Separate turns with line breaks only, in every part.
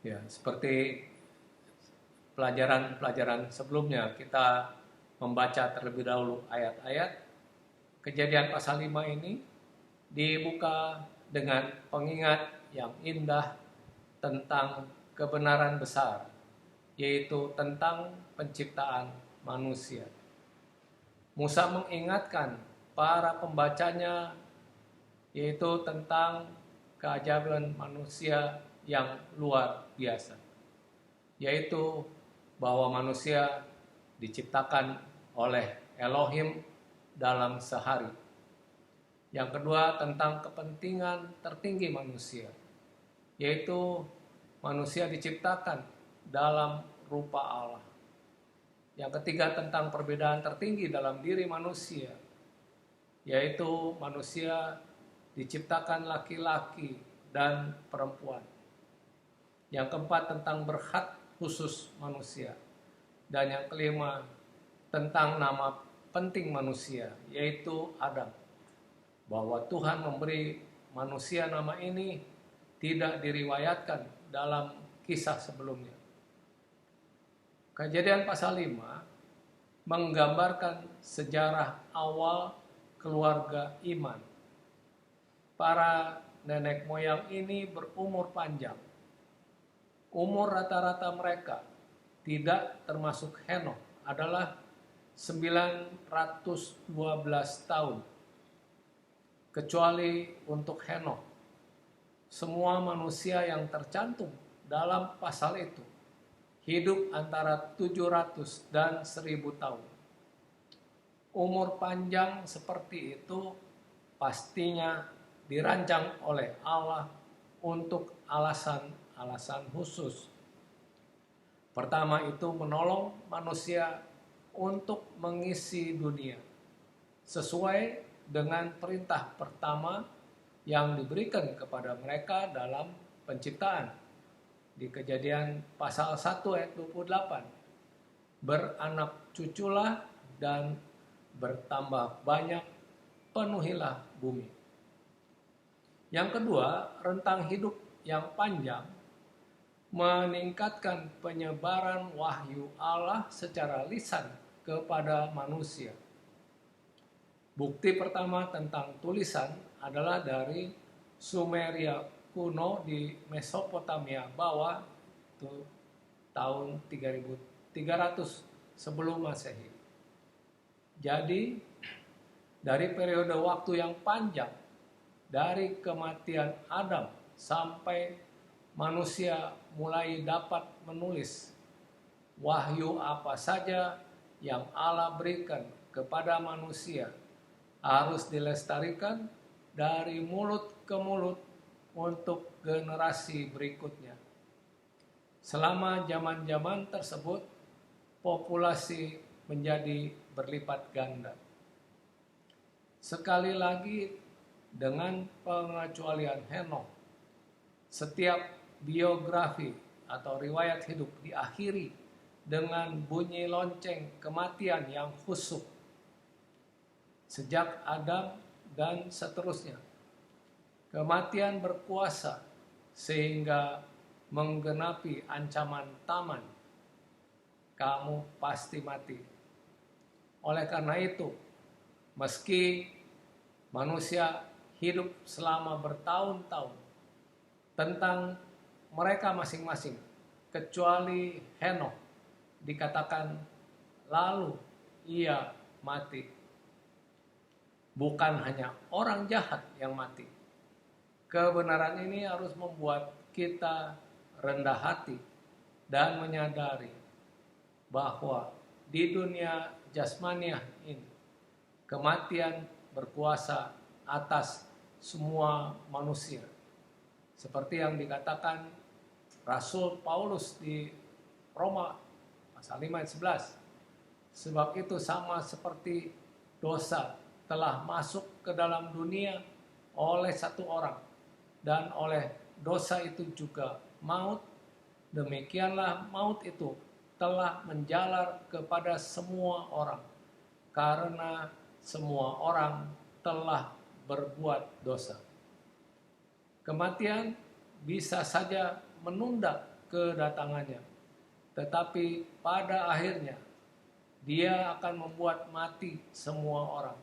Ya, seperti pelajaran-pelajaran sebelumnya kita membaca terlebih dahulu ayat-ayat. Kejadian pasal 5 ini dibuka dengan pengingat yang indah tentang kebenaran besar, yaitu tentang penciptaan manusia. Musa mengingatkan para pembacanya yaitu tentang keajaiban manusia yang luar biasa, yaitu bahwa manusia diciptakan oleh Elohim dalam sehari. Yang kedua tentang kepentingan tertinggi manusia, yaitu manusia diciptakan dalam rupa Allah. Yang ketiga tentang perbedaan tertinggi dalam diri manusia, yaitu manusia diciptakan laki-laki dan perempuan. Yang keempat tentang berhak khusus manusia. Dan yang kelima tentang nama penting manusia, yaitu Adam. Bahwa Tuhan memberi manusia nama ini tidak diriwayatkan dalam kisah sebelumnya. Kejadian pasal 5 menggambarkan sejarah awal keluarga iman. Para nenek moyang ini berumur panjang. Umur rata-rata mereka tidak termasuk Henokh adalah 912 tahun. Kecuali untuk Henokh, semua manusia yang tercantum dalam pasal itu hidup antara 700 dan 1000 tahun. Umur panjang seperti itu pastinya dirancang oleh Allah untuk alasan-alasan khusus. Pertama itu menolong manusia untuk mengisi dunia sesuai dengan perintah pertama yang diberikan kepada mereka dalam penciptaan. Di Kejadian pasal 1 ayat 28, beranak cuculah dan bertambah banyak, penuhilah bumi. Yang kedua, rentang hidup yang panjang meningkatkan penyebaran wahyu Allah secara lisan kepada manusia. Bukti pertama tentang tulisan adalah dari Sumeria kuno di Mesopotamia bawah itu tahun 3300 sebelum Masehi. Jadi dari periode waktu yang panjang dari kematian Adam sampai manusia mulai dapat menulis, wahyu apa saja yang Allah berikan kepada manusia harus dilestarikan dari mulut ke mulut untuk generasi berikutnya. Selama zaman-zaman tersebut, populasi menjadi berlipat ganda. Sekali lagi, dengan pengecualian Henokh, setiap biografi atau riwayat hidup diakhiri dengan bunyi lonceng kematian yang khusyuk. Sejak Adam dan seterusnya, kematian berkuasa sehingga menggenapi ancaman taman. Kamu pasti mati. Oleh karena itu, meski manusia hidup selama bertahun-tahun tentang mereka masing-masing, kecuali Henokh, dikatakan lalu ia mati. Bukan hanya orang jahat yang mati. Kebenaran ini harus membuat kita rendah hati dan menyadari bahwa di dunia jasmaniah ini kematian berkuasa atas semua manusia. Seperti yang dikatakan Rasul Paulus di Roma pasal 5 ayat 11. Sebab itu sama seperti dosa telah masuk ke dalam dunia oleh satu orang, dan oleh dosa itu juga maut, demikianlah maut itu telah menjalar kepada semua orang, karena semua orang telah berbuat dosa. Kematian bisa saja menunda kedatangannya. Tetapi pada akhirnya Dia akan membuat mati semua orang.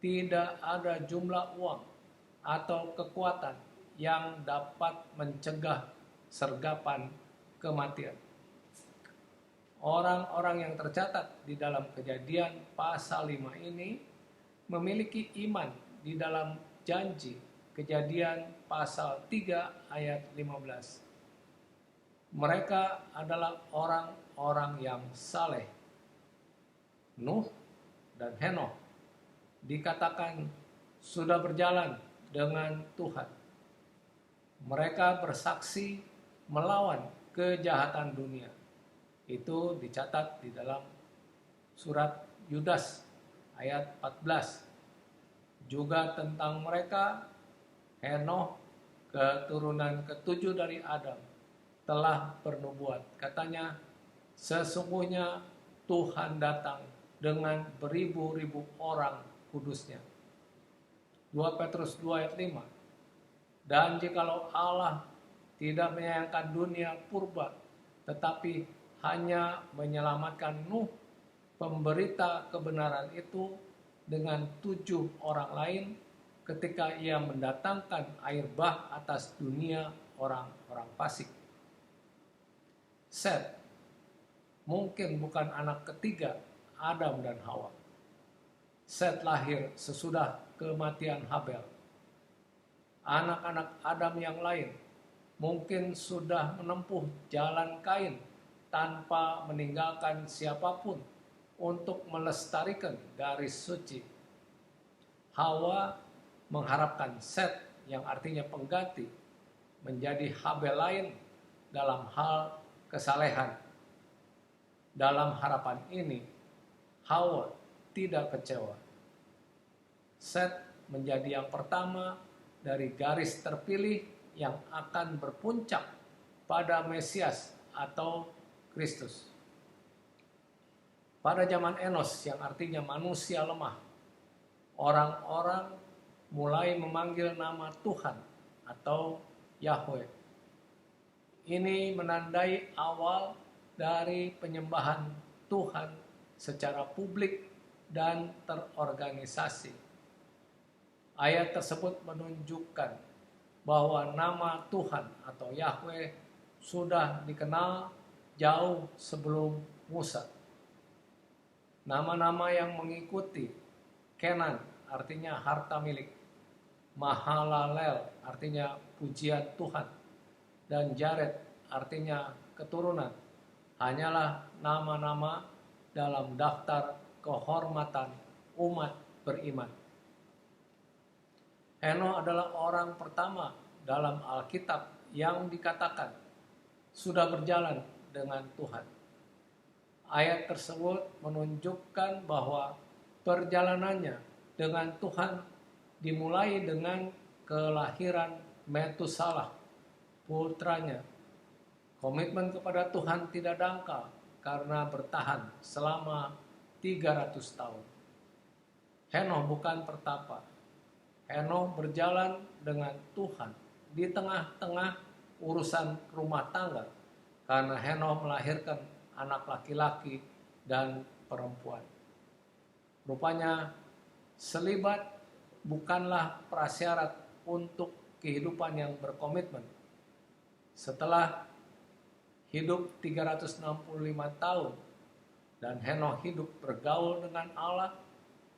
Tidak ada jumlah uang atau kekuatan yang dapat mencegah sergapan kematian. Orang-orang yang tercatat di dalam Kejadian pasal 5 ini memiliki iman di dalam janji Kejadian pasal 3 ayat 15. Mereka adalah orang-orang yang saleh. Nuh dan Henokh dikatakan sudah berjalan dengan Tuhan. Mereka bersaksi melawan kejahatan dunia. Itu dicatat di dalam surat Yudas ayat 14. Juga tentang mereka, Henokh, keturunan ketujuh dari Adam, telah bernubuat. Katanya, sesungguhnya Tuhan datang dengan beribu-ribu orang kudusnya. 2 Petrus 2 ayat 5. Dan jikalau Allah tidak menyayangkan dunia purba, tetapi hanya menyelamatkan Nuh, pemberita kebenaran itu, dengan 7 orang lain, ketika ia mendatangkan air bah atas dunia orang-orang fasik. Set mungkin bukan anak ketiga Adam dan Hawa. Set lahir sesudah kematian Habel. Anak-anak Adam yang lain mungkin sudah menempuh jalan Kain tanpa meninggalkan siapapun untuk melestarikan garis suci. Hawa mengharapkan Set, yang artinya pengganti, menjadi Habel lain dalam hal kesalehan. Dalam harapan ini, Hawa tidak kecewa. Set menjadi yang pertama dari garis terpilih yang akan berpuncak pada Mesias atau Kristus. Pada zaman Enos, yang artinya manusia lemah, orang-orang mulai memanggil nama Tuhan atau Yahweh. Ini menandai awal dari penyembahan Tuhan secara publik dan terorganisasi. Ayat tersebut menunjukkan bahwa nama Tuhan atau Yahweh sudah dikenal jauh sebelum Musa. Nama-nama yang mengikuti: Kenan artinya harta milik, Mahalalel artinya pujian Tuhan, dan Jared artinya keturunan, hanyalah nama-nama dalam daftar kehormatan umat beriman. Henokh adalah orang pertama dalam Alkitab yang dikatakan sudah berjalan dengan Tuhan. Ayat tersebut menunjukkan bahwa perjalanannya dengan Tuhan dimulai dengan kelahiran Metusalah, putranya. Komitmen kepada Tuhan tidak dangkal karena bertahan selama 300 tahun. Henokh bukan pertapa. Henokh berjalan dengan Tuhan di tengah-tengah urusan rumah tangga, karena Henokh melahirkan anak laki-laki dan perempuan. Rupanya selibat bukanlah prasyarat untuk kehidupan yang berkomitmen. Setelah hidup 365 tahun dan Henokh hidup bergaul dengan Allah,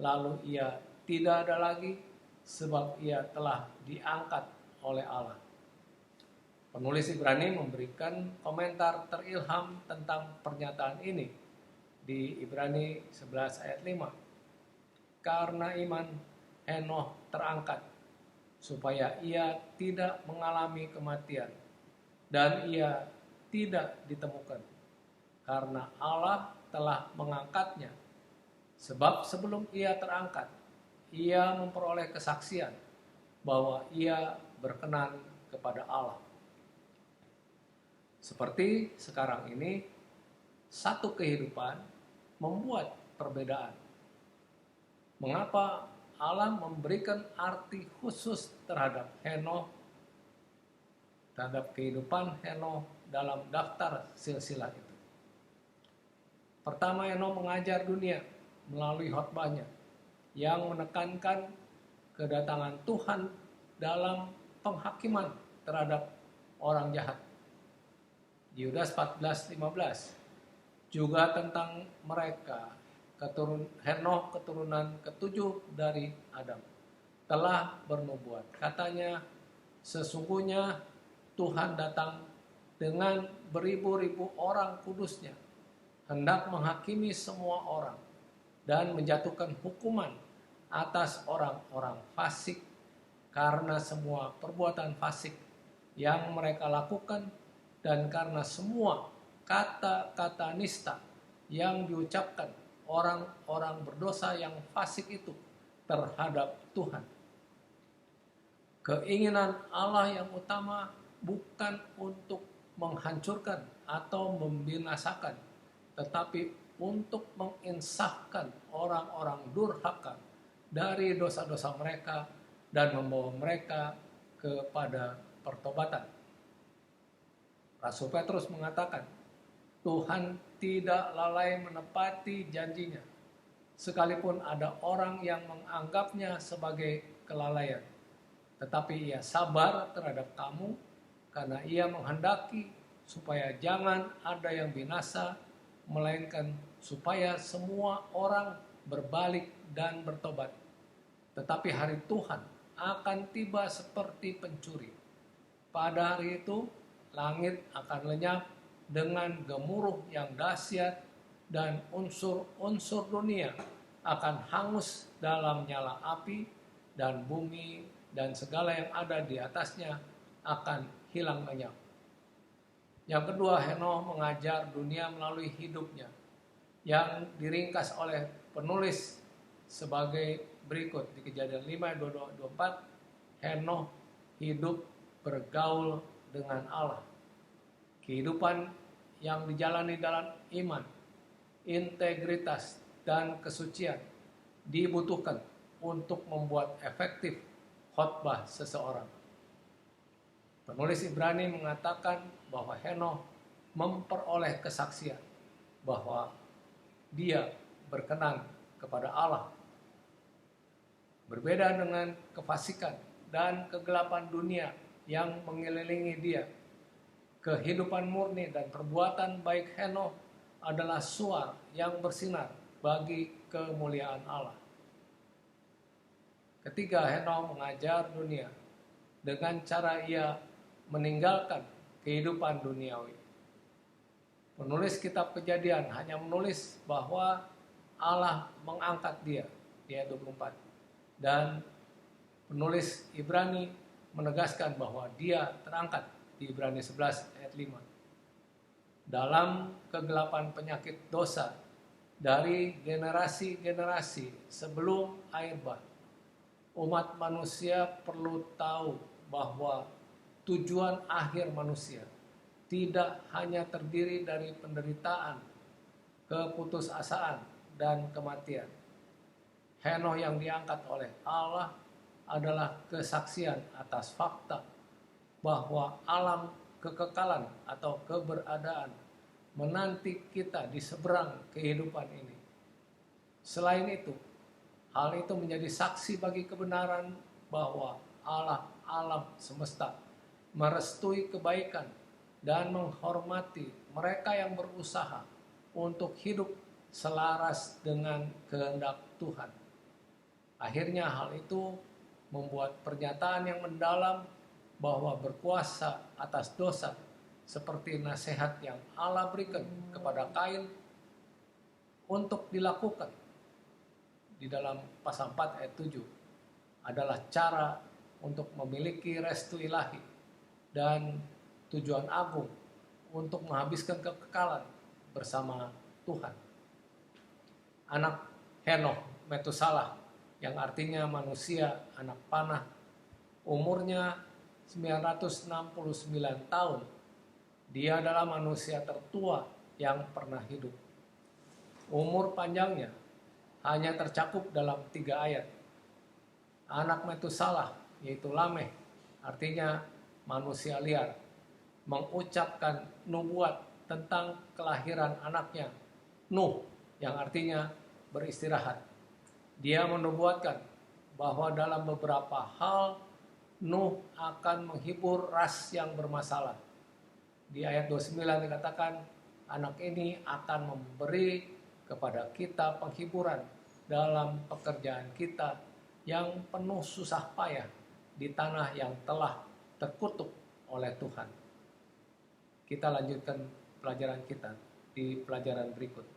lalu ia tidak ada lagi sebab ia telah diangkat oleh Allah. Penulis Ibrani memberikan komentar terilham tentang pernyataan ini di Ibrani 11 ayat 5. Karena iman Henokh terangkat supaya ia tidak mengalami kematian, dan ia tidak ditemukan karena Allah telah mengangkatnya. Sebab sebelum ia terangkat, ia memperoleh kesaksian bahwa ia berkenan kepada Allah. Seperti sekarang ini, satu kehidupan membuat perbedaan. Mengapa Allah memberikan arti khusus terhadap Henokh? terhadap kehidupan Henokh dalam daftar silsilah itu. Pertama, Henokh mengajar dunia melalui khotbahnya yang menekankan kedatangan Tuhan dalam penghakiman terhadap orang jahat. Yudas 14:15 juga tentang mereka, Henokh keturunan ketujuh dari Adam, telah bernubuat. Katanya, sesungguhnya Tuhan datang dengan beribu-ribu orang kudusnya, hendak menghakimi semua orang dan menjatuhkan hukuman atas orang-orang fasik karena semua perbuatan fasik yang mereka lakukan dan karena semua kata-kata nista yang diucapkan orang-orang berdosa yang fasik itu terhadap Tuhan. Keinginan Allah yang utama bukan untuk menghancurkan atau membinasakan, tetapi untuk menginsafkan orang-orang durhaka dari dosa-dosa mereka dan membawa mereka kepada pertobatan. Rasul Petrus mengatakan, Tuhan tidak lalai menepati janjinya, sekalipun ada orang yang menganggapnya sebagai kelalaian. Tetapi ia sabar terhadap kamu, karena ia menghendaki supaya jangan ada yang binasa, melainkan supaya semua orang berbalik dan bertobat. Tetapi hari Tuhan akan tiba seperti pencuri. Pada hari itu, langit akan lenyap dengan gemuruh yang dahsyat dan unsur-unsur dunia akan hangus dalam nyala api, dan bumi dan segala yang ada di atasnya akan hilang lenyap. Yang kedua, Henokh mengajar dunia melalui hidupnya yang diringkas oleh penulis sebagai berikut di Kejadian 5:22-24. Henokh hidup bergaul dengan Allah. Kehidupan yang dijalani dalam iman, integritas, dan kesucian dibutuhkan untuk membuat efektif khotbah seseorang. Penulis Ibrani mengatakan bahwa Henokh memperoleh kesaksian bahwa dia berkenan kepada Allah. Berbeda dengan kefasikan dan kegelapan dunia yang mengelilingi dia, kehidupan murni dan perbuatan baik Henokh adalah suar yang bersinar bagi kemuliaan Allah. Ketiga, Henokh mengajar dunia dengan cara ia meninggalkan kehidupan duniawi. Penulis kitab Kejadian hanya menulis bahwa Allah mengangkat dia di ayat 24. Dan penulis Ibrani menegaskan bahwa dia terangkat di Ibrani 11 ayat 5. Dalam kegelapan penyakit dosa dari generasi-generasi sebelum air bah, umat manusia perlu tahu bahwa tujuan akhir manusia tidak hanya terdiri dari penderitaan, keputusasaan, dan kematian. Henokh yang diangkat oleh Allah adalah kesaksian atas fakta bahwa alam kekekalan atau keberadaan menanti kita di seberang kehidupan ini. Selain itu, hal itu menjadi saksi bagi kebenaran bahwa Allah alam semesta merestui kebaikan dan menghormati mereka yang berusaha untuk hidup selaras dengan kehendak Tuhan. Akhirnya hal itu membuat pernyataan yang mendalam bahwa berkuasa atas dosa seperti nasihat yang Allah berikan kepada Kain untuk dilakukan di dalam pasal 4 ayat 7 adalah cara untuk memiliki restu ilahi dan tujuan agung untuk menghabiskan kekekalan bersama Tuhan. Anak Henokh, Metusalah, yang artinya manusia anak panah, umurnya 969 tahun. Dia adalah manusia tertua yang pernah hidup. Umur panjangnya hanya tercakup dalam 3 ayat. Anak Metusalah, yaitu Lameh, artinya manusia liar, mengucapkan nubuat tentang kelahiran anaknya, Nuh, yang artinya beristirahat. Dia menubuatkan bahwa dalam beberapa hal Nuh akan menghibur ras yang bermasalah. Di ayat 29 dikatakan, anak ini akan memberi kepada kita penghiburan dalam pekerjaan kita yang penuh susah payah di tanah yang telah terkutuk oleh Tuhan. Kita lanjutkan pelajaran kita di pelajaran berikut.